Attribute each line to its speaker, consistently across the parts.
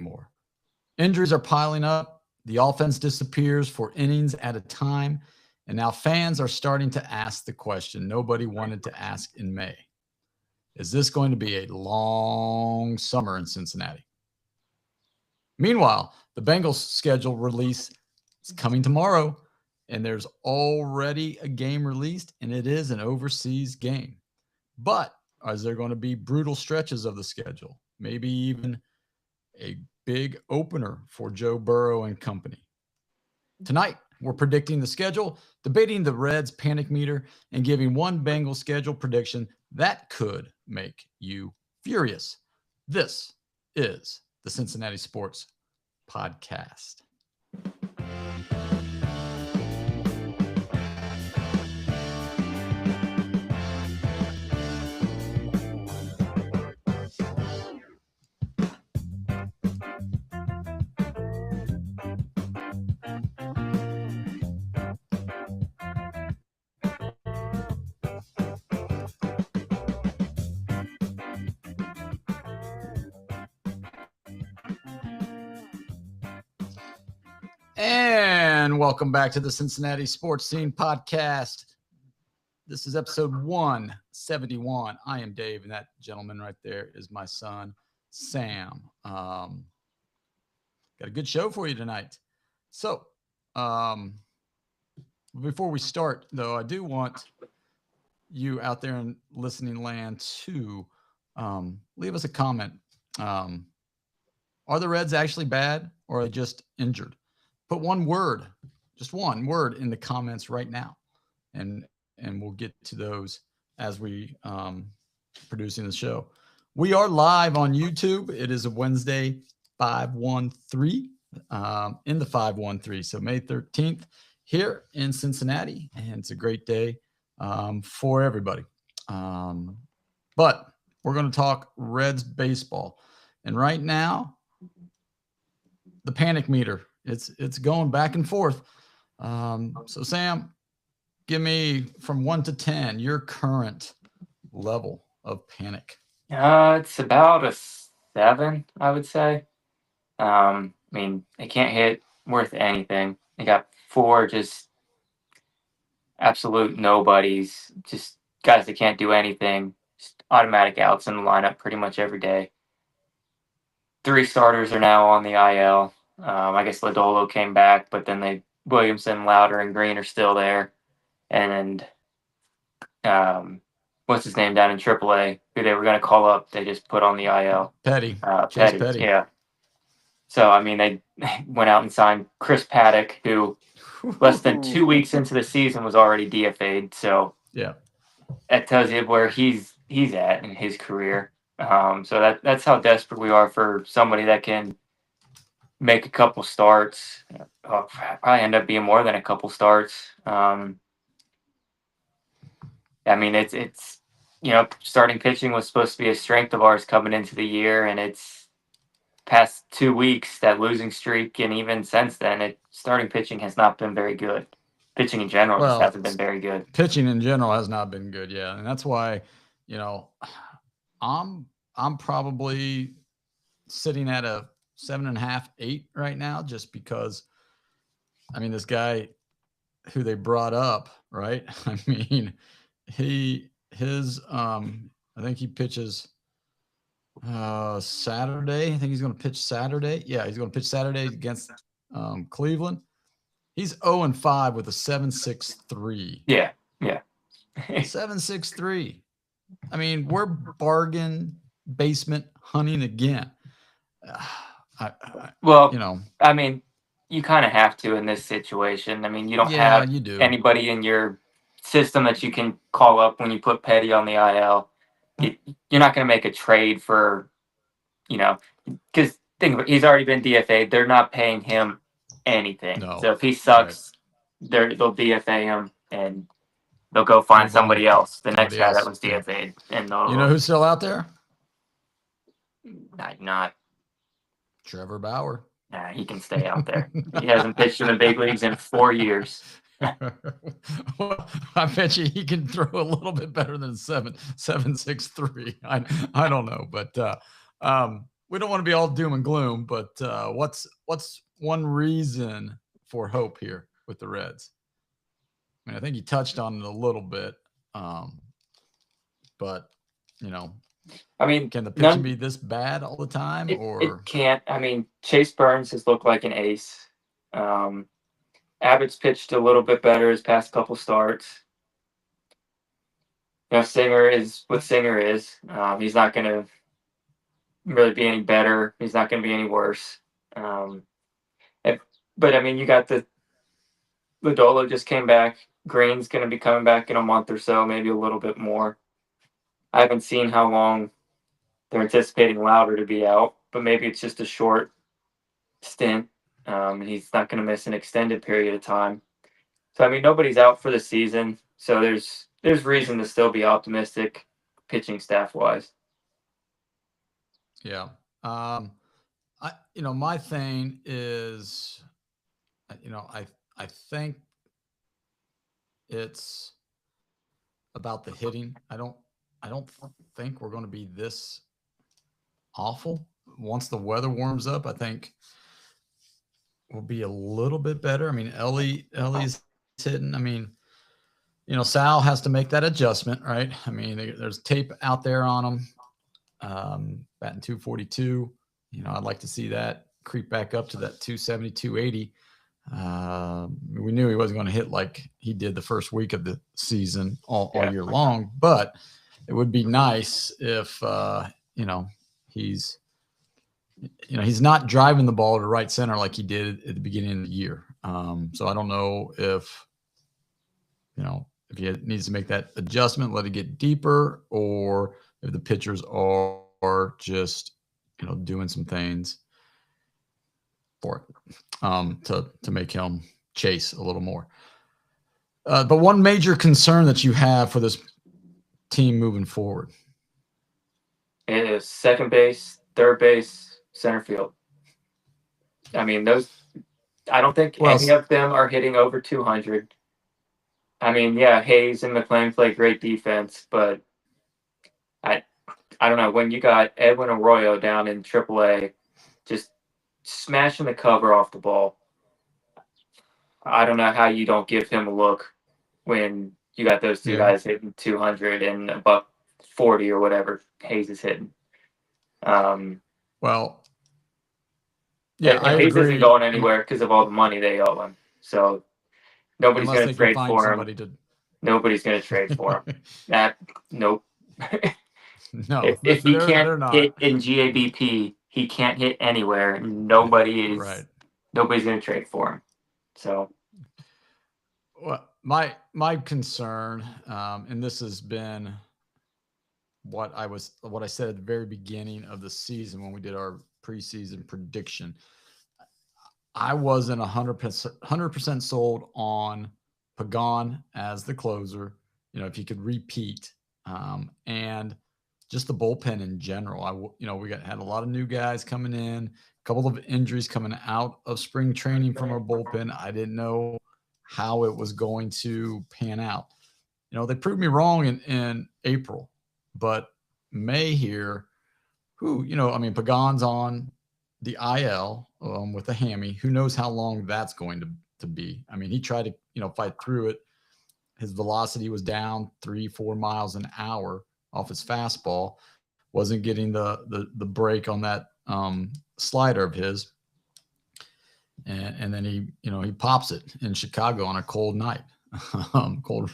Speaker 1: anymore. Injuries are piling up. The offense disappears for innings at a time. And now fans are starting to ask the question nobody wanted to ask in May. Is this going to be a long summer in Cincinnati? Meanwhile, the Bengals schedule release is coming tomorrow, and there's already a game released, and it is an overseas game. But is there going to be brutal stretches of the schedule? Maybe even a big opener for Joe Burrow and company. Tonight, we're predicting the schedule, debating the Reds panic meter, and giving one Bengals schedule prediction that could make you furious. This is the Cincinnati Sports Podcast. And welcome back to the Cincinnati Sports Scene Podcast. This is episode 171. I am Dave, and that gentleman right there is my son, Sam. Got a good show for you tonight. So, before we start, though, I do want you out there in listening land to leave us a comment. Are the Reds actually bad, or are they just injured? Put one word, just one word in the comments right now. And we'll get to those as we producing the show. We are live on YouTube. It is a Wednesday, 5/1/3 in the 5/1/3. So May 13th here in Cincinnati. And it's a great day for everybody. But we're going to talk Reds baseball. And right now, the panic meter. It's going back and forth. So Sam, give me from 1 to 10 your current level of panic.
Speaker 2: It's about a 7, I would say. I mean, it can't hit worth anything. They got 4 just absolute nobodies, just guys that can't do anything, just automatic outs in the lineup pretty much every day. 3 starters are now on the IL. I guess Lodolo came back, but then Williamson, Louder, and Green are still there. And what's his name down in AAA, who they were going to call up, they just put on the IL.
Speaker 1: Petty.
Speaker 2: Petty, yeah. So, I mean, they went out and signed Chris Paddock, who less than 2 weeks into the season was already DFA'd. So,
Speaker 1: yeah,
Speaker 2: that tells you where he's at in his career. So that's how desperate we are for somebody that can make a couple starts. Probably end up being more than a couple starts. I mean, it's starting pitching was supposed to be a strength of ours coming into the year, and it's past 2 weeks, that losing streak, and even since then, starting pitching has not been very good. Pitching in general just hasn't been very good.
Speaker 1: Pitching in general has not been good, yeah, and that's why, I'm probably sitting at a 7.5, 8 right now, just because, I mean, this guy who they brought up, right? I mean, I think he pitches Saturday. I think he's going to pitch Saturday. Yeah, he's going to pitch Saturday against Cleveland. He's 0-5 with a 7.63.
Speaker 2: Yeah.
Speaker 1: 7.63. I mean, we're bargain basement hunting again.
Speaker 2: I mean, you kind of have to in this situation. I mean, you don't have anybody in your system that you can call up when you put Petty on the IL. You're not going to make a trade for, because think of it, he's already been DFA'd. They're not paying him anything. No. So if he sucks, they'll DFA him and they'll go find somebody else. The next guy that was DFA'd. And
Speaker 1: you know who's still out there?
Speaker 2: Not
Speaker 1: Trevor Bauer.
Speaker 2: Nah, he can stay out there. He hasn't pitched in the big leagues in 4 years.
Speaker 1: Well, I bet you he can throw a little bit better than 7.63. I don't know, but we don't want to be all doom and gloom, but what's one reason for hope here with the Reds? I mean, I think you touched on it a little bit, but
Speaker 2: I mean,
Speaker 1: can the pitching be this bad all the time?
Speaker 2: It can't. I mean, Chase Burns has looked like an ace. Abbott's pitched a little bit better his past couple starts. Singer is what Singer is. He's not going to really be any better. He's not going to be any worse. But I mean, you got the Lodolo just came back. Green's going to be coming back in a month or so, maybe a little bit more. I haven't seen how long they're anticipating Lowder to be out, but maybe it's just a short stint. He's not going to miss an extended period of time. So I mean, nobody's out for the season, so there's reason to still be optimistic, pitching staff wise.
Speaker 1: Yeah. My thing is, I think it's about the hitting. I don't think we're going to be this awful. Once the weather warms up, I think we'll be a little bit better. I mean, Ellie's hitting. I mean, Sal has to make that adjustment, right? I mean, there's tape out there on him. Batting 242. I'd like to see that creep back up to that 270, 280. We knew he wasn't going to hit like he did the first week of the season all year long, but it would be nice if he's not driving the ball to right center like he did at the beginning of the year. So I don't know if he needs to make that adjustment, let it get deeper, or if the pitchers are just doing some things for it to make him chase a little more. But one major concern that you have for this team moving forward
Speaker 2: is second base, third base, center field. I mean, I don't think any of them are hitting over 200. I mean, yeah, Hayes and McLean play great defense, but I don't know, when you got Edwin Arroyo down in AAA just smashing the cover off the ball, I don't know how you don't give him a look when you got those two guys hitting 200 and $140 or whatever Hayes is hitting.
Speaker 1: Hayes
Speaker 2: isn't going anywhere because of all the money they owe him. So nobody's going to trade for him. Nobody's going to trade for him. Nope.
Speaker 1: No,
Speaker 2: if he can't hit in GABP, he can't hit anywhere. Nobody's going to trade for him. So,
Speaker 1: well, my concern, and this has been what I said at the very beginning of the season when we did our preseason prediction. I wasn't 100% sold on Pagan as the closer. If he could repeat, and just the bullpen in general. We had a lot of new guys coming in, a couple of injuries coming out of spring training from our bullpen. I didn't know how it was going to pan out. They proved me wrong in April, but May here, Pagan's on the IL with a hammy. Who knows how long that's going to be? I mean, he tried to, fight through it. His velocity was down 3-4 miles an hour off his fastball, wasn't getting the break on that slider of his, and then he pops it in Chicago on a cold night, cold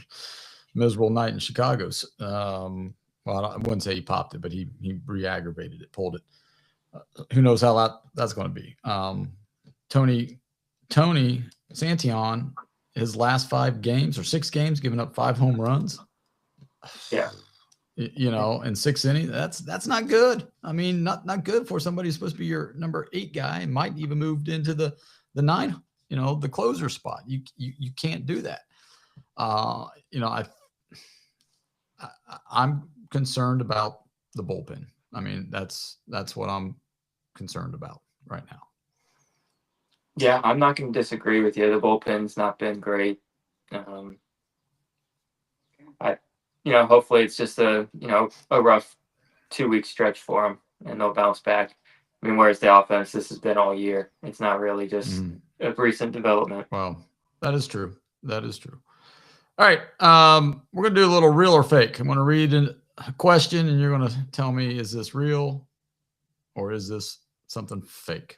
Speaker 1: miserable night in Chicago. Well, I wouldn't say he popped it, but he re-aggravated it, pulled it. Who knows how that's going to be? Tony Santillan, his last 5 games or 6 games, giving up 5 home runs.
Speaker 2: Yeah.
Speaker 1: In 6 innings, that's not good. I mean, not good for somebody who's supposed to be your number 8 guy and might even moved into the 9, the closer spot. You can't do that. I'm concerned about the bullpen. I mean, that's what I'm concerned about right now.
Speaker 2: Yeah, I'm not going to disagree with you. The bullpen's not been great. Hopefully it's just a rough 2-week stretch for them and they'll bounce back. I mean, whereas the offense, this has been all year. It's not really just a recent development.
Speaker 1: Well, that is true. That is true. All right. We're going to do a little real or fake. I'm going to read a question, and you're going to tell me, is this real or is this something fake?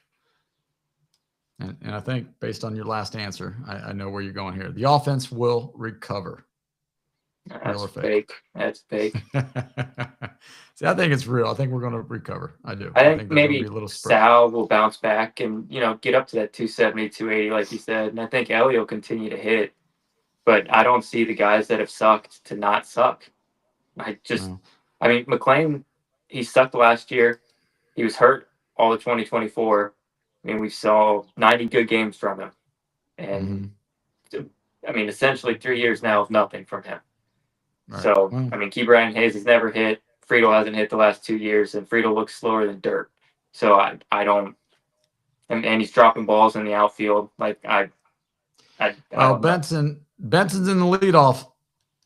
Speaker 1: And I think based on your last answer, I know where you're going here. The offense will recover.
Speaker 2: That's fake. That's fake.
Speaker 1: See, I think it's real. I think we're going to recover. I do.
Speaker 2: I think maybe Sal will bounce back and, get up to that 270, 280, like you said. And I think Ellie will continue to hit. But I don't see the guys that have sucked to not suck. I mean, McLean, he sucked last year. He was hurt all of 2024. I mean, we saw 90 good games from him. And, I mean, essentially 3 years now of nothing from him. Right. So, I mean, Ke'Bryan Hayes has never hit. Friedel hasn't hit the last 2 years, and Friedel looks slower than dirt. So, I don't – and he's dropping balls in the outfield. Like,
Speaker 1: Benson's in the leadoff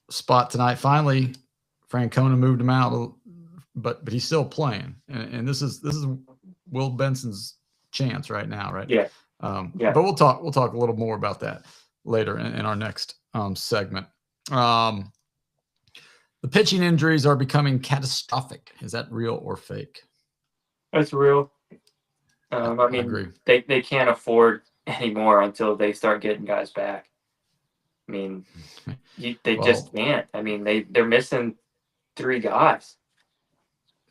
Speaker 1: spot tonight. Finally, Francona moved him out, but he's still playing. And this is Will Benson's chance right now, right?
Speaker 2: Yeah.
Speaker 1: But we'll talk a little more about that later in our next segment. The pitching injuries are becoming catastrophic. Is that real or fake?
Speaker 2: That's real. I mean, I agree. They can't afford anymore until they start getting guys back. I mean, they just can't. I mean, they're missing 3 guys.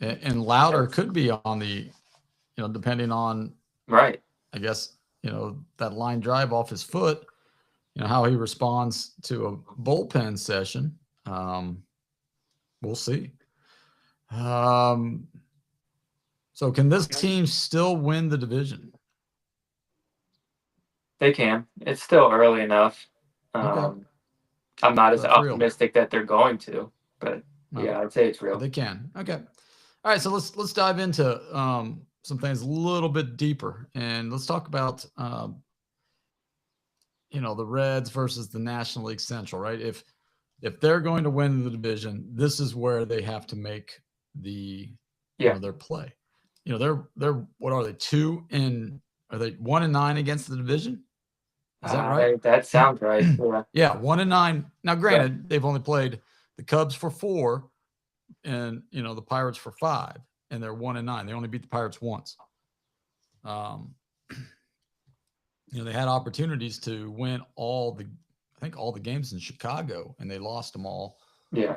Speaker 1: And Louder could be on the, depending on,
Speaker 2: right,
Speaker 1: I guess, that line drive off his foot, how he responds to a bullpen session. We'll see. So can this team still win the division?
Speaker 2: They can. It's still early enough. Okay. I'm not as optimistic that they're going to, but yeah, I'd say it's real.
Speaker 1: They can. Okay. All right. So let's dive into some things a little bit deeper, and let's talk about the Reds versus the National League Central. Right. If they're going to win the division, this is where they have to make their play. They're what are they, 2-9 against the division? Is that right?
Speaker 2: That sounds right.
Speaker 1: Yeah, 1-9. Now, granted, they've only played the Cubs for 4, and the Pirates for 5, and they're 1-9. They only beat the Pirates once. They had opportunities to win all the games in Chicago, and they lost them all.
Speaker 2: Yeah.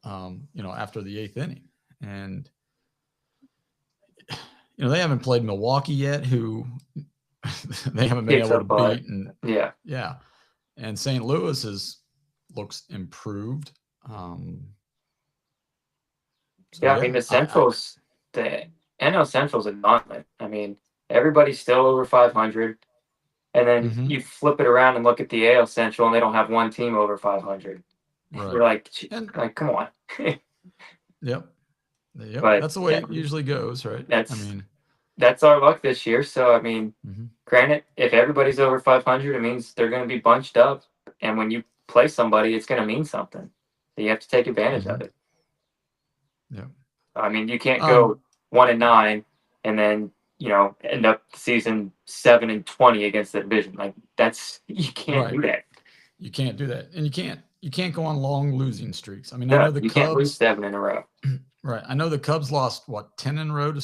Speaker 1: After the 8th inning, and they haven't played Milwaukee yet, who they haven't been able to beat. And yeah. And St. Louis looks improved.
Speaker 2: I mean, the Central's the NL Central's a gauntlet. I mean, everybody's still over 500, and then you flip it around and look at the AL Central, and they don't have one team over 500. Right. You're like, come on.
Speaker 1: Yep. But, that's the way it usually goes, right?
Speaker 2: That's our luck this year. So, I mean, granted, if everybody's over 500, it means they're going to be bunched up. And when you play somebody, it's going to mean something. So you have to take advantage of it.
Speaker 1: Yeah.
Speaker 2: I mean, you can't go 1-9 and then, end up the season 7-20 against the division. Like, you can't do that.
Speaker 1: You can't do that. And you can't go on long losing streaks. I mean,
Speaker 2: I
Speaker 1: know the
Speaker 2: Cubs can't lose 7 in a row.
Speaker 1: Right. I know the Cubs lost 10 in a row to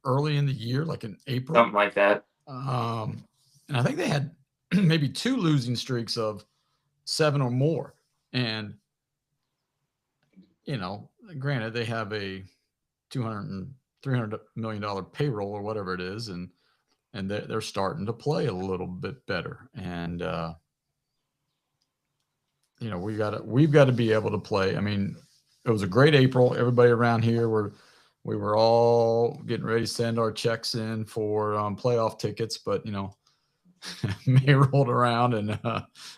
Speaker 1: early in the year, like in April.
Speaker 2: Something like that.
Speaker 1: And I think they had maybe 2 losing streaks of 7 or more. And granted, they have a $200 $300 million payroll or whatever it is, and they're starting to play a little bit better. And we've got to be able to play. I mean, it was a great April. Everybody around here we were all getting ready to send our checks in for playoff tickets, but May rolled around and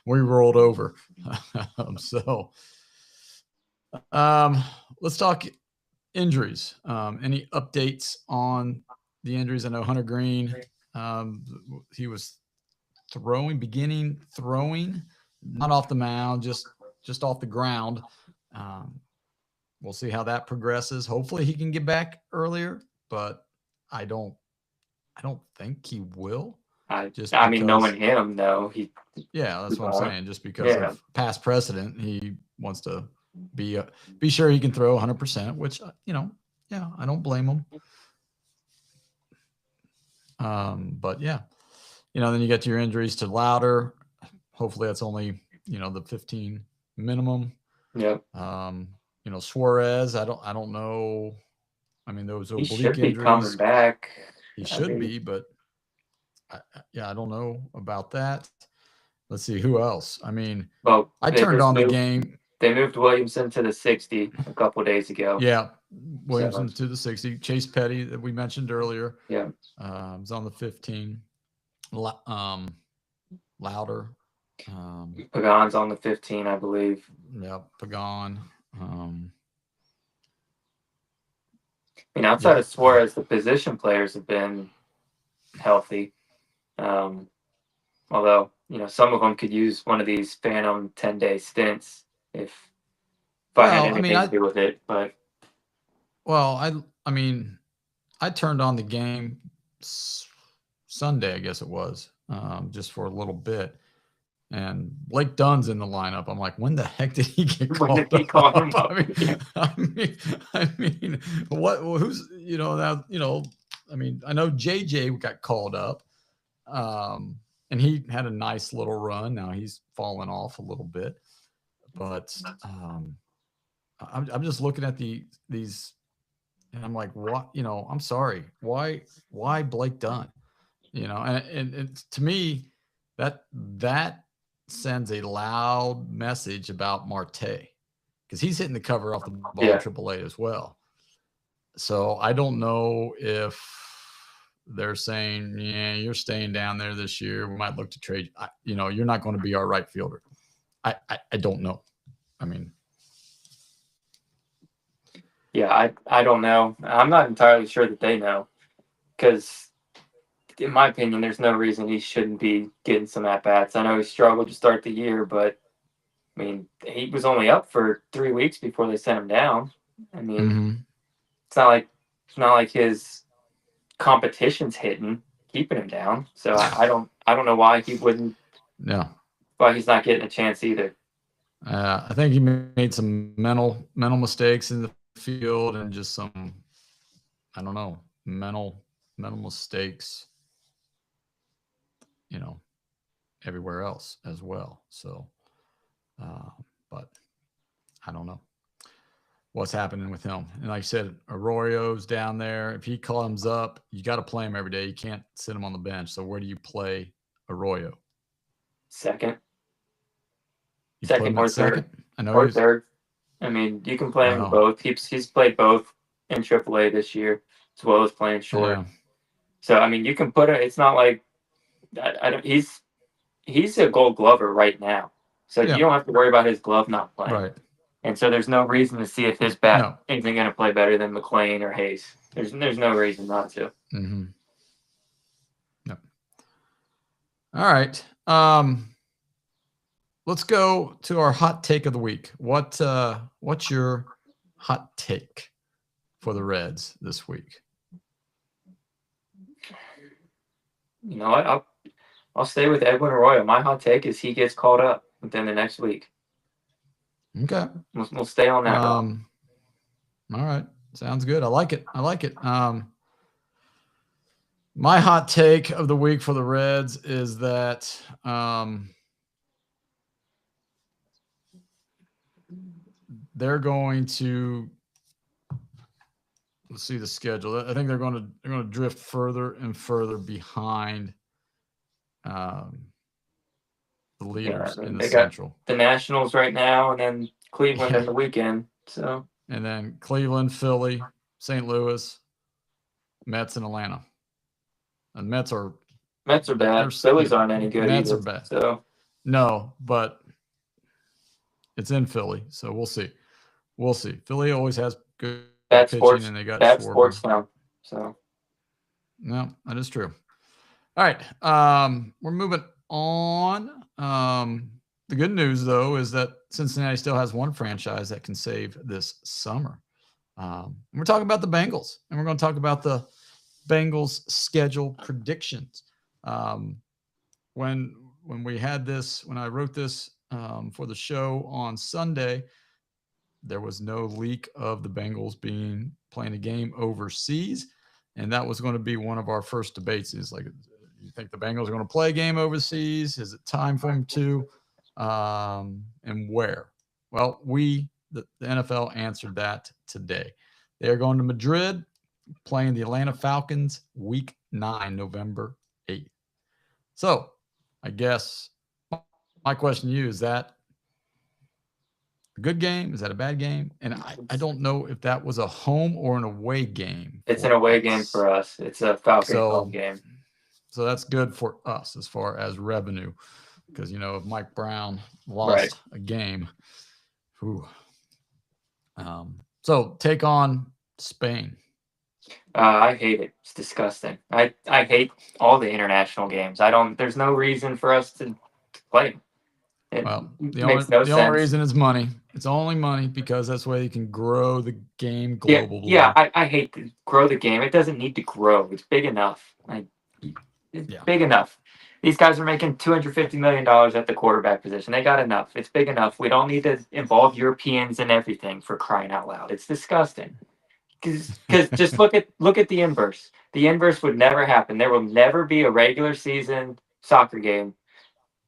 Speaker 1: we rolled over. So let's talk injuries. Any updates on the injuries? I know Hunter Green, he was beginning throwing, not off the mound, just off the ground. We'll see how that progresses. Hopefully he can get back earlier, but I don't I don't think he will.
Speaker 2: I mean, knowing him, though, knowing him, though,
Speaker 1: yeah, that's what I'm saying. Just because of past precedent, he wants to be sure he can throw 100%, which yeah, I don't blame him. But yeah, then you get your injuries to Louder. Hopefully, that's only the 15 minimum.
Speaker 2: Yeah.
Speaker 1: Suarez, I don't know. I mean, those oblique injuries. He should
Speaker 2: be coming back.
Speaker 1: He should be, but I don't know about that. Let's see who else. I mean, I turned on the game.
Speaker 2: They moved Williamson to the 60 a couple days ago.
Speaker 1: Yeah, Williamson to the 60. Chase Petty that we mentioned earlier.
Speaker 2: Yeah,
Speaker 1: is on the 15. Louder.
Speaker 2: Pagan's on the 15, I believe.
Speaker 1: Yeah, Pagan.
Speaker 2: Outside of Suarez, the position players have been healthy. Although, some of them could use one of these phantom 10-day stints if I had anything to do with it. But
Speaker 1: I turned on the game Sunday, I guess it was, just for a little bit. And Blake Dunn's in the lineup. I'm like, when the heck did he get called up? I mean, what? Who's now? I know JJ got called up, and he had a nice little run. Now he's fallen off a little bit, but I'm just looking at these, and I'm like, what? I'm sorry, why Blake Dunn? And to me, that sends a loud message about Marte, because he's hitting the cover off the ball in AAA as well. So I don't know if they're saying, yeah, you're staying down there this year. We might look to trade. You're not going to be our right fielder. I don't know. I mean,
Speaker 2: yeah, I don't know. I'm not entirely sure that they know, because in my opinion, there's no reason he shouldn't be getting some at-bats. I know he struggled to start the year, but, he was only up for 3 weeks before they sent him down. It's not like his competition's keeping him down. So I don't know why he wouldn't.
Speaker 1: Yeah.
Speaker 2: Why he's not getting a chance either.
Speaker 1: I think he made some mental mistakes in the field, and just some, I don't know, mental mistakes, everywhere else as well. So, but I don't know what's happening with him. And like I said, Arroyo's down there. If he comes up, you got to play him every day. You can't sit him on the bench. So where do you play Arroyo?
Speaker 2: Second or third.
Speaker 1: I know.
Speaker 2: Or third. You can play him in both. He's played both in AAA this year, as well as playing short. Yeah. So you can put it. It's not like he's a Gold Glover right now, so you don't have to worry about his glove not playing.
Speaker 1: Right.
Speaker 2: And so there's no reason to see if his bat isn't going to play better than McLean or Hayes. There's no reason not to.
Speaker 1: Mm-hmm. Yep. All right. Let's go to our hot take of the week. What's your hot take for the Reds this week?
Speaker 2: You know what? I'll stay with Edwin Arroyo. My hot take is he gets called up within the next week.
Speaker 1: Okay.
Speaker 2: We'll stay on that.
Speaker 1: All right. Sounds good. I like it. My hot take of the week for the Reds is that they're going to, let's see the schedule. I think they're going to drift further and further behind the leaders in the Central.
Speaker 2: The Nationals right now, and then Cleveland in the weekend. So.
Speaker 1: And then Cleveland, Philly, St. Louis, Mets, and Atlanta. And Mets are
Speaker 2: bad. Phillies aren't any good.
Speaker 1: Mets
Speaker 2: either,
Speaker 1: are bad.
Speaker 2: So.
Speaker 1: No, but it's in Philly, so we'll see. Philly always has good pitching, and they got
Speaker 2: bad sports now. So.
Speaker 1: No, that is true. All right, we're moving on. The good news, though, is that Cincinnati still has one franchise that can save this summer. We're talking about the Bengals, and we're going to talk about the Bengals schedule predictions. When we had this, when I wrote this for the show on Sunday, there was no leak of the Bengals playing a game overseas, and that was going to be one of our first debates. Is like, you think the Bengals are going to play a game overseas? Is it time for them to? And where? Well, the NFL answered that today. They are going to Madrid, playing the Atlanta Falcons week 9, November 8th. So I guess my question to you, is that a good game? Is that a bad game? And I don't know if that was a home or an away game.
Speaker 2: It's an away game for us. It's a Falcons home game.
Speaker 1: So that's good for us as far as revenue. Because, if Mike Brown lost a game. Whew. So take on Spain.
Speaker 2: I hate it. It's disgusting. I hate all the international games. There's no reason for us to play.
Speaker 1: The only reason is money. It's only money, because that's why you can grow the game globally.
Speaker 2: Yeah, I hate to grow the game. It doesn't need to grow. It's big enough. Big enough. These guys are making $250 million at the quarterback position. They got enough. It's big enough. We don't need to involve Europeans in everything, for crying out loud. It's disgusting. Because just look at the inverse. The inverse would never happen. There will never be a regular season soccer game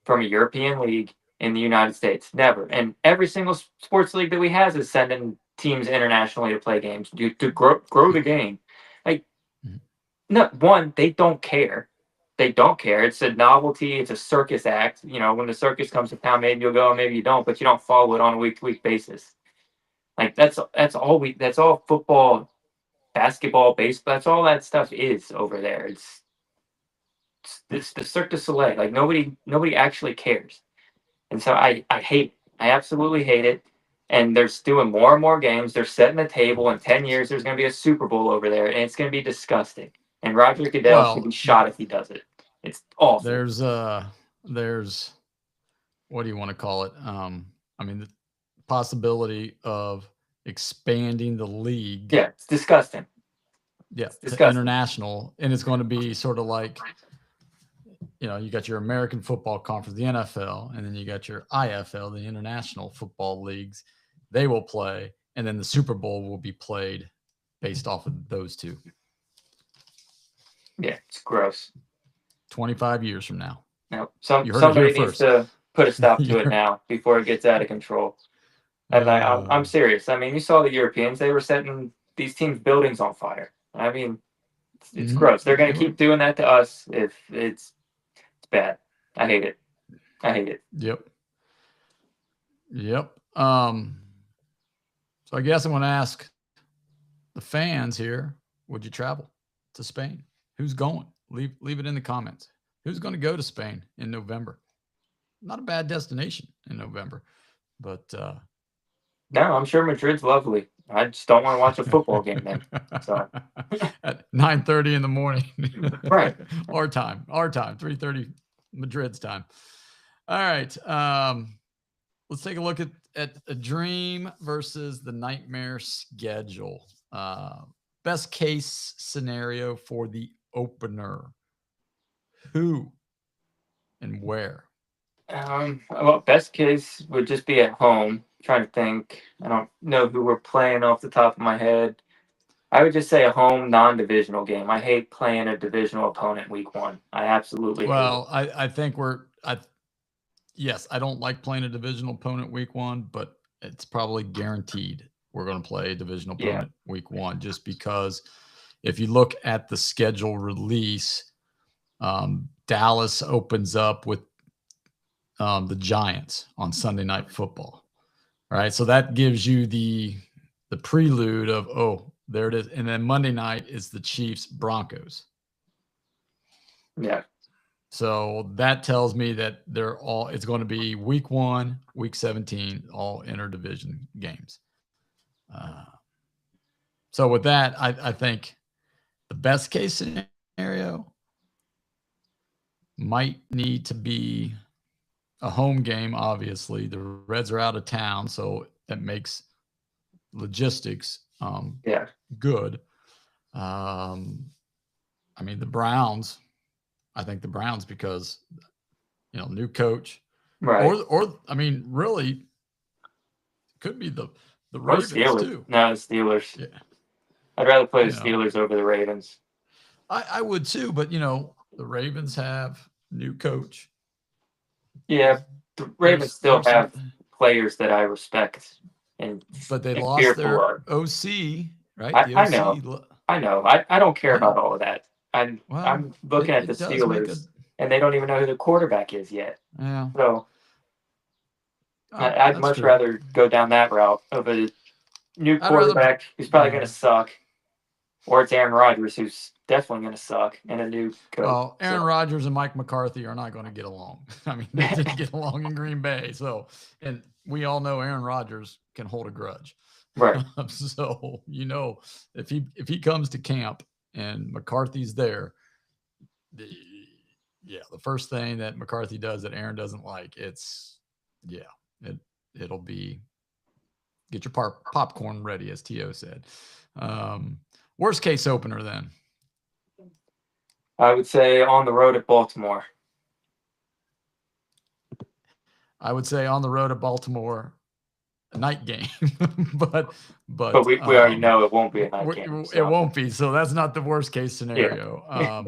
Speaker 2: from a European league in the United States. Never. And every single sports league that we have is sending teams internationally to play games to grow the game. They don't care. They don't care. It's a novelty. It's a circus act. When the circus comes to town, maybe you'll go, maybe you don't, but you don't follow it on a week-to-week basis. That's all football, basketball, baseball. That's all that stuff is over there. It's the Cirque du Soleil. Nobody actually cares. And so I hate it. I absolutely hate it. And they're doing more and more games. They're setting the table. In 10 years, there's going to be a Super Bowl over there, and it's going to be disgusting. And Roger Goodell should be shot if he does it. It's awful.
Speaker 1: There's what do you want to call it? The possibility of expanding the league.
Speaker 2: Yeah, it's disgusting.
Speaker 1: Yeah, it's disgusting. International, and it's going to be sort of like, you got your American Football Conference, the NFL, and then you got your IFL, the International Football Leagues. They will play, and then the Super Bowl will be played based off of those two.
Speaker 2: Yeah, it's gross.
Speaker 1: 25 years from now.
Speaker 2: No, somebody needs to put a stop to it now before it gets out of control. And I'm serious. You saw the Europeans; they were setting these teams' buildings on fire. It's gross. They're going to keep doing that to us. If it's bad. I hate it.
Speaker 1: Yep. So I guess I'm going to ask the fans here: would you travel to Spain? Who's going? Leave it in the comments. Who's going to go to Spain in November? Not a bad destination in November, but
Speaker 2: no, I'm sure Madrid's lovely. I just don't want to watch a football game then. So
Speaker 1: at 9:30 in the morning,
Speaker 2: right?
Speaker 1: Our time, 3:30 Madrid's time. All right, let's take a look at a dream versus the nightmare schedule. Best case scenario for the opener. Who and where?
Speaker 2: Well, best case would just be at home. I'm trying to think. I don't know who we're playing off the top of my head. I would just say a home non-divisional game. I hate playing a divisional opponent week 1. I absolutely hate it.
Speaker 1: I think yes, I don't like playing a divisional opponent week 1, but it's probably guaranteed we're going to play a divisional opponent week 1, just because if you look at the schedule release, Dallas opens up with the Giants on Sunday Night Football. All right, so that gives you the prelude of, oh, there it is. And then Monday night is the Chiefs Broncos.
Speaker 2: Yeah.
Speaker 1: So that tells me that it's going to be week 1, week 17, all interdivision games. So with that, I think the best case scenario might need to be a home game. Obviously, the Reds are out of town, so that makes logistics good. I mean, the Browns. I think the Browns because new coach,
Speaker 2: right?
Speaker 1: Or I mean, really, could be the Ravens too.
Speaker 2: No, the Steelers. Yeah. I'd rather play the Steelers over the Ravens.
Speaker 1: I would too, but the Ravens have new coach.
Speaker 2: Yeah, the Ravens still have players that I respect,
Speaker 1: but they lost their OC, right?
Speaker 2: I know. I don't care about all of that. I'm looking at the Steelers, and they don't even know who the quarterback is yet.
Speaker 1: Yeah.
Speaker 2: So I'd much rather go down that route of a new quarterback who's probably going to suck, or it's Aaron Rodgers who's definitely going to suck, and a new coach.
Speaker 1: Well, Aaron Rodgers and Mike McCarthy are not going to get along. I mean, they didn't get along in Green Bay. So, and we all know Aaron Rodgers can hold a grudge.
Speaker 2: Right.
Speaker 1: So, if he comes to camp and McCarthy's there, the first thing that McCarthy does that Aaron doesn't like, it'll be get your popcorn ready, as T.O. said. Worst case opener then?
Speaker 2: I would say on the road at Baltimore.
Speaker 1: I would say on the road at Baltimore, a night game, but
Speaker 2: we already know it won't be a night game.
Speaker 1: So. It won't be. So that's not the worst case scenario. Yeah.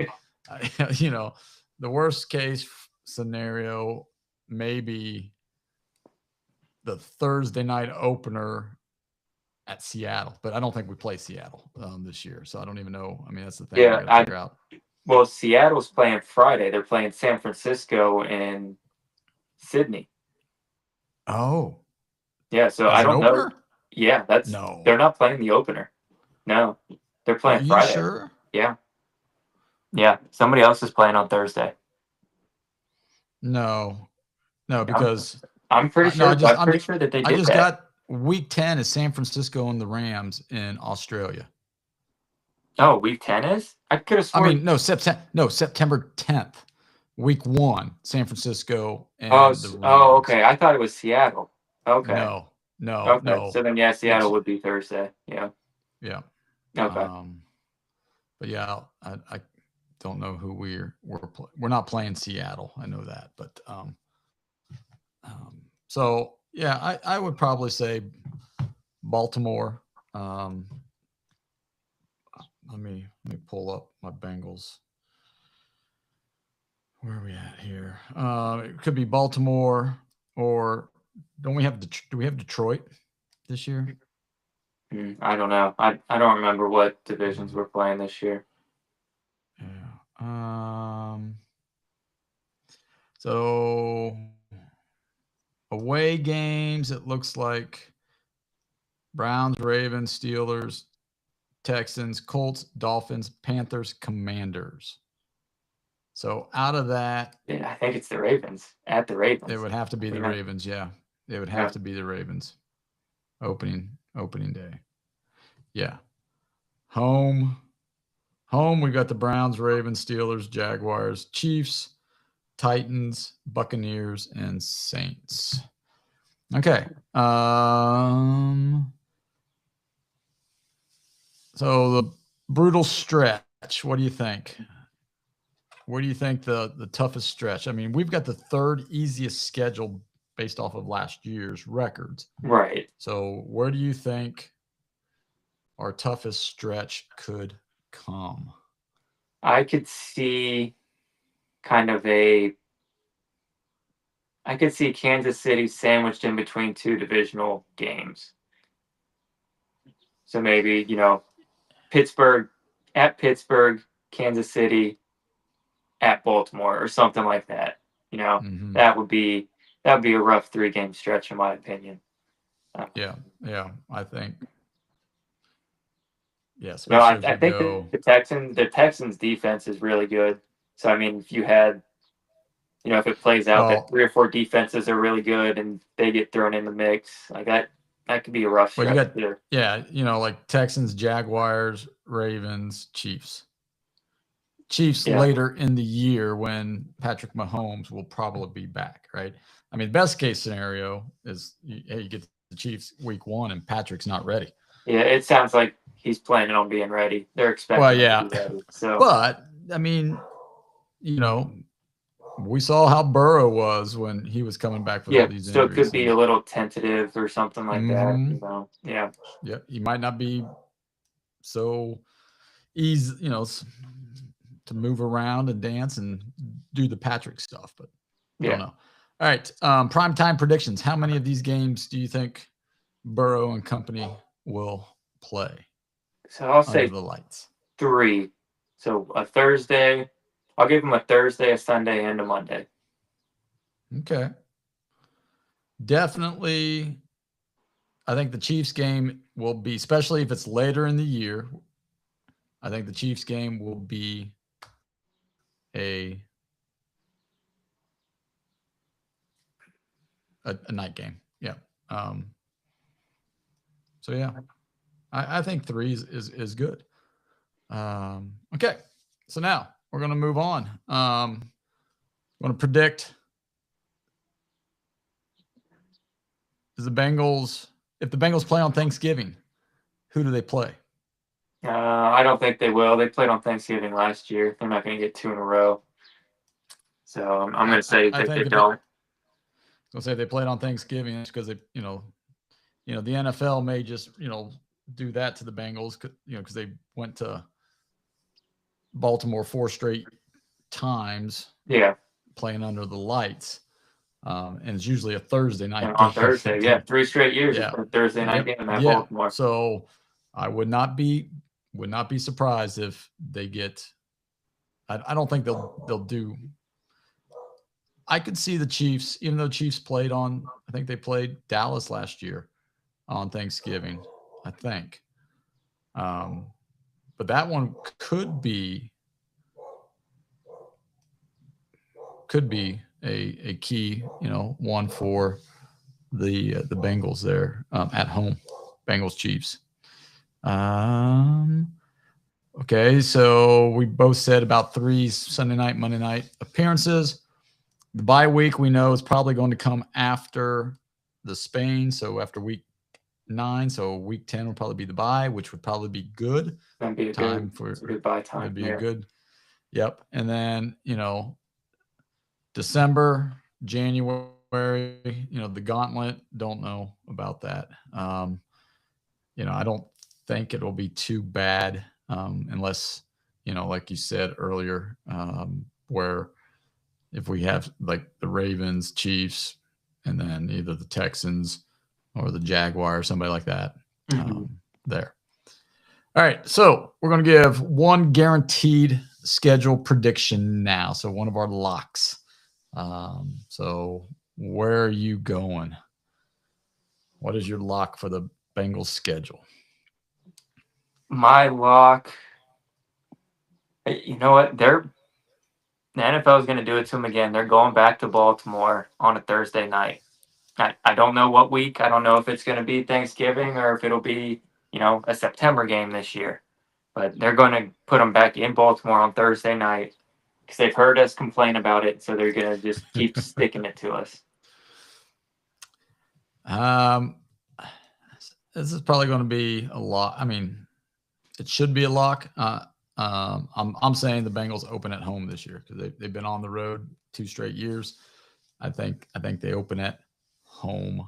Speaker 1: The worst case scenario maybe the Thursday night opener at Seattle, but I don't think we play Seattle this year, so I don't even know. I mean, that's the thing.
Speaker 2: Yeah, I figure out. Well, Seattle's playing Friday. They're playing San Francisco and Sydney.
Speaker 1: Oh.
Speaker 2: Yeah, so I don't know. Yeah,
Speaker 1: no.
Speaker 2: They're not playing the opener. No, they're playing Friday.
Speaker 1: You sure?
Speaker 2: Yeah. Yeah, somebody else is playing on Thursday.
Speaker 1: No, because
Speaker 2: I'm pretty sure. I'm pretty sure that they did that. I just got
Speaker 1: week 10 is San Francisco and the Rams in Australia.
Speaker 2: Oh, week 10 is? I could have sworn.
Speaker 1: I mean, September 10th, week 1, San Francisco and the Rams.
Speaker 2: Oh, okay. I thought it was Seattle. Okay.
Speaker 1: No.
Speaker 2: Okay.
Speaker 1: No.
Speaker 2: So then, yeah, Seattle would be Thursday. Yeah.
Speaker 1: Yeah.
Speaker 2: Okay.
Speaker 1: But yeah, I don't know who we're not playing Seattle. I know that, but so yeah, I would probably say Baltimore. Let me pull up my Bengals. Where are we at here? It could be Baltimore, or do we have Detroit this year?
Speaker 2: I don't know. I don't remember what divisions we're playing this year.
Speaker 1: Yeah. So away games, it looks like Browns, Ravens, Steelers, Texans, Colts, Dolphins, Panthers, Commanders. So out of that,
Speaker 2: yeah, I think it's the Ravens at the Ravens.
Speaker 1: It would have to be the Ravens. Yeah, it would have to be the Ravens. Opening day. Yeah. Home. We got the Browns, Ravens, Steelers, Jaguars, Chiefs, Titans, Buccaneers, and Saints. Okay. So the brutal stretch. What do you think? Where do you think the toughest stretch? I mean, we've got the third easiest schedule based off of last year's records.
Speaker 2: Right.
Speaker 1: So where do you think our toughest stretch could come?
Speaker 2: I could see Kansas City sandwiched in between two divisional games. So maybe, Pittsburgh, Kansas City, at Baltimore, or something like that.
Speaker 1: Mm-hmm.
Speaker 2: That would be a rough 3-game stretch in my opinion.
Speaker 1: Yeah, I think. Yes.
Speaker 2: No, I think the Texans defense is really good. So I mean, if you had, if it plays out that 3 or 4 defenses are really good and they get thrown in the mix, like that could be a rough stretch.
Speaker 1: Like Texans, Jaguars, Ravens, Chiefs. Later in the year when Patrick Mahomes will probably be back, right? I mean, best case scenario is you get the Chiefs week 1 and Patrick's not ready.
Speaker 2: Yeah, it sounds like he's planning on being ready. They're expecting him to be ready. So,
Speaker 1: but I mean, you know, we saw how Burrow was when he was coming back with all these
Speaker 2: still
Speaker 1: injuries.
Speaker 2: Could be a little tentative or something like that. You know, yeah.
Speaker 1: Yeah, he might not be so easy, you know, to move around and dance and do the Patrick stuff, but don't know. All right, primetime predictions. How many of these games do you think Burrow and company will play?
Speaker 2: So I'll say
Speaker 1: the lights.
Speaker 2: 3. So a Thursday. I'll give them a Thursday, a Sunday, and a Monday.
Speaker 1: Okay. Definitely. I think the Chiefs game will be, especially if it's later in the year, I think the Chiefs game will be a night game. Yeah. So yeah, I think 3 is good. Okay. So now we're going to move on. I'm going to predict if the Bengals play on Thanksgiving, who do they play?
Speaker 2: I don't think they will. They played on Thanksgiving last year. They're not going to get 2 in a row. So I'm going to say that they don't.
Speaker 1: I was going to say they played on Thanksgiving. It's because they, you know, the NFL may just, do that to the Bengals, because they went to Baltimore 4 straight times.
Speaker 2: Yeah.
Speaker 1: Playing under the lights. And it's usually a Thursday night game.
Speaker 2: On Thursday, yeah. 3 straight years. Yeah. Thursday night game at Baltimore.
Speaker 1: So I would not be surprised if they get, I don't think they'll do. I could see the Chiefs, even though Chiefs played on, I think they played Dallas last year on Thanksgiving, I think. But that one could be a key, one for the Bengals there at home, Bengals Chiefs. Okay, so we both said about 3 Sunday night, Monday night appearances. The bye week we know is probably going to come after the Spain, so after week 9. So week 10 will probably be the bye, which would probably be good.
Speaker 2: That'd be a good bye time.
Speaker 1: It'd be a good. Yep, and then December, January, the gauntlet. Don't know about that. I don't think it'll be too bad unless, like you said earlier, where if we have like the Ravens, Chiefs, and then either the Texans or the Jaguars, somebody like that there. All right, so we're going to give one guaranteed schedule prediction now. So one of our locks. So where are you going? What is your lock for the Bengals schedule?
Speaker 2: My lock, you know what? The NFL is going to do it to them again. They're going back to Baltimore on a Thursday night. I don't know what week. I don't know if it's going to be Thanksgiving or if it'll be, a September game this year. But they're going to put them back in Baltimore on Thursday night because they've heard us complain about it. So they're going to just keep sticking it to us.
Speaker 1: This is probably going to be a lot. I mean, it should be a lock. I'm saying the Bengals open at home this year because they've been on the road 2 straight years. I think they open at home,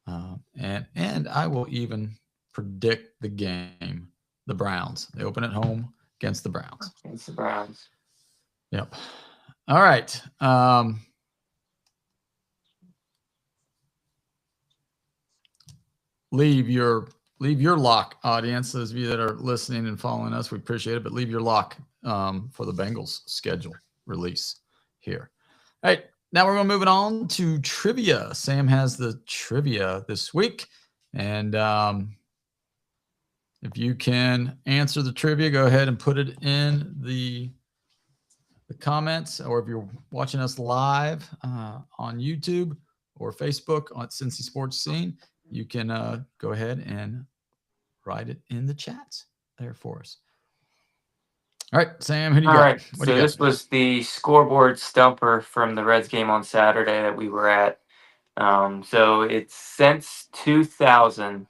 Speaker 1: and I will even predict the game. The Browns. They open at home against the Browns.
Speaker 2: Against the Browns.
Speaker 1: Yep. All right. Leave your lock, audience. Those of you that are listening and following us, we appreciate it. But leave your lock for the Bengals schedule release here. All right. Now we're going to move it on to trivia. Sam has the trivia this week. And if you can answer the trivia, go ahead and put it in the comments. Or if you're watching us live on YouTube or Facebook on Cincy Sports Scene, you can go ahead and write it in the chats there for us. All right, Sam, who do you got?
Speaker 2: All right, so this was the scoreboard stumper from the Reds game on Saturday that we were at. So it's since 2000,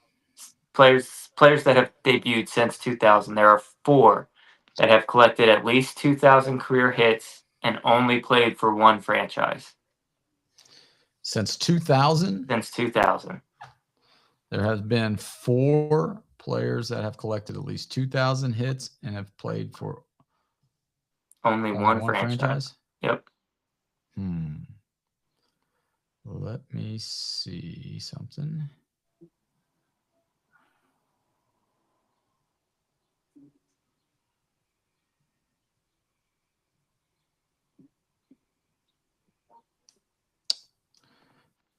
Speaker 2: players that have debuted since 2000. There are 4. that have collected at least 2,000 career hits and only played for one franchise.
Speaker 1: Since 2000?
Speaker 2: Since 2000.
Speaker 1: There has been 4 players that have collected at least 2,000 hits and have played for
Speaker 2: only one franchise. Yep.
Speaker 1: Let me see something.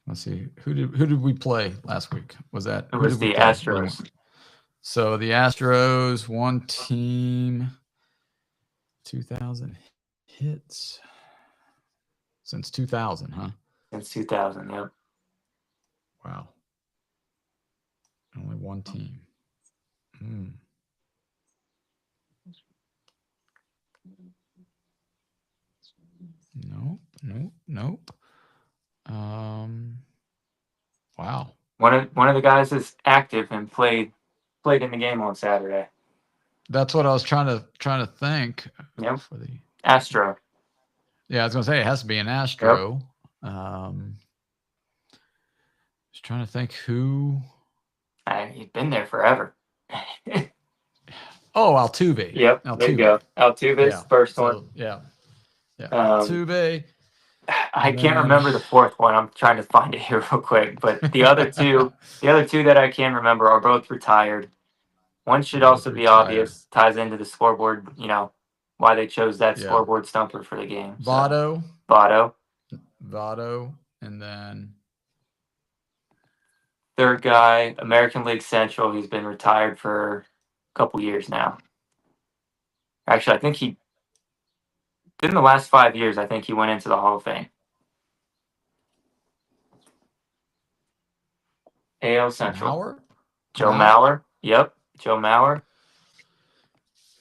Speaker 1: Let's see. Who did we play last week? Was that
Speaker 2: it was the Astros?
Speaker 1: So the Astros, one team, 2,000 hits since 2000, huh?
Speaker 2: Since 2000, yep.
Speaker 1: Wow. Only one team. Nope. Wow.
Speaker 2: One of the guys is active and played in the game on Saturday.
Speaker 1: That's what I was trying to think.
Speaker 2: Yep. For the Astro.
Speaker 1: Yeah, I was gonna say it has to be an Astro. Yep. Just trying to think who.
Speaker 2: He's been there forever.
Speaker 1: Oh, Altuve.
Speaker 2: Yep. Altuve. There you go. Altuve's first one.
Speaker 1: Yeah. Altuve.
Speaker 2: I can't remember the fourth one. I'm trying to find it here real quick. But the other two that I can remember are both retired. One should also be obvious. Ties into the scoreboard. You know why they chose that scoreboard stumper for the game.
Speaker 1: Votto. And then
Speaker 2: third guy, American League Central. He's been retired for a couple years now. Actually, I think he in the last 5 years, I think he went into the Hall of Fame. AL Central. Joe Mauer. Yep, Joe Mauer.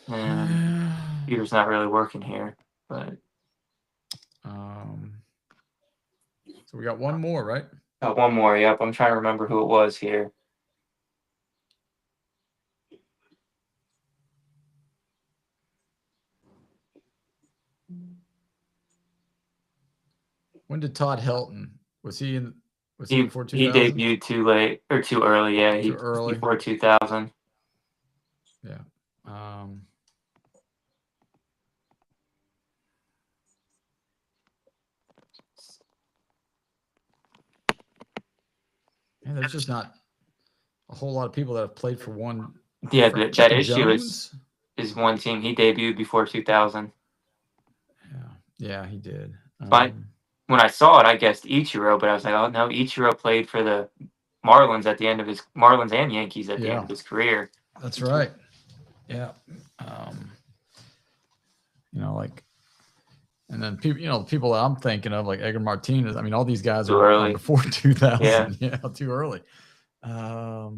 Speaker 2: And computer's not really working here, but
Speaker 1: so we got one more, right?
Speaker 2: Got one more. Yep, I'm trying to remember who it was here.
Speaker 1: When did Todd Helton? Was he before 2000?
Speaker 2: He debuted too late or too early. Yeah,
Speaker 1: too early.
Speaker 2: Before 2000.
Speaker 1: Yeah. Man, there's just not a whole lot of people that have played for one.
Speaker 2: Yeah, that issue is one team. He debuted before 2000.
Speaker 1: Yeah, he did.
Speaker 2: When I saw it, I guessed Ichiro, but I was like, oh no, Ichiro played for the Marlins at the end of his Marlins and Yankees at the end of his career.
Speaker 1: That's right. Yeah. And then people that I'm thinking of, like Edgar Martinez. I mean, all these guys
Speaker 2: are early.
Speaker 1: Before 2000. Yeah, too early. I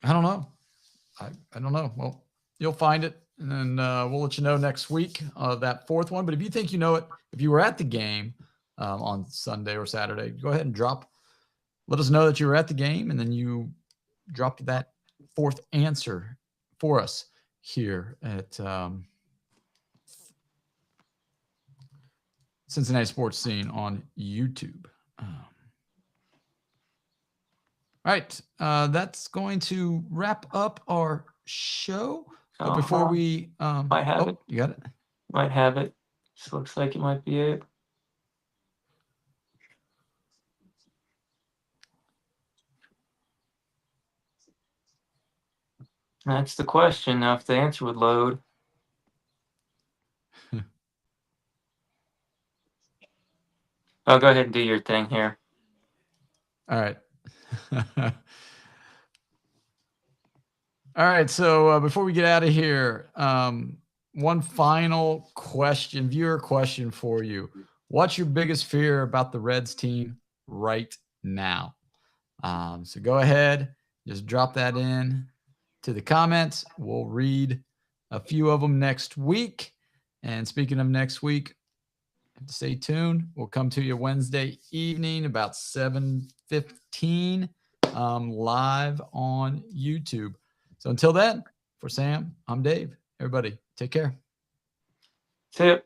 Speaker 1: don't know. I don't know. Well, you'll find it, and then we'll let you know next week of that fourth one. But if you think you know it, if you were at the game on Sunday or Saturday, go ahead and let us know that you were at the game, and then you dropped that fourth answer for us here at Cincinnati Sports Scene on YouTube. All right, that's going to wrap up our show. But before we
Speaker 2: might have it.
Speaker 1: You got it?
Speaker 2: Might have it. This looks like it might be it. That's the question. Now, if the answer would load. Oh, go ahead and do your thing here.
Speaker 1: All right. All right. So before we get out of here, one final question, viewer question for you. What's your biggest fear about the Reds team right now? So go ahead, just drop that in to the comments. We'll read a few of them next week. And speaking of next week, stay tuned. We'll come to you Wednesday evening about 7:15 live on YouTube. So until then, for Sam, I'm Dave. Everybody, take care.
Speaker 2: See ya.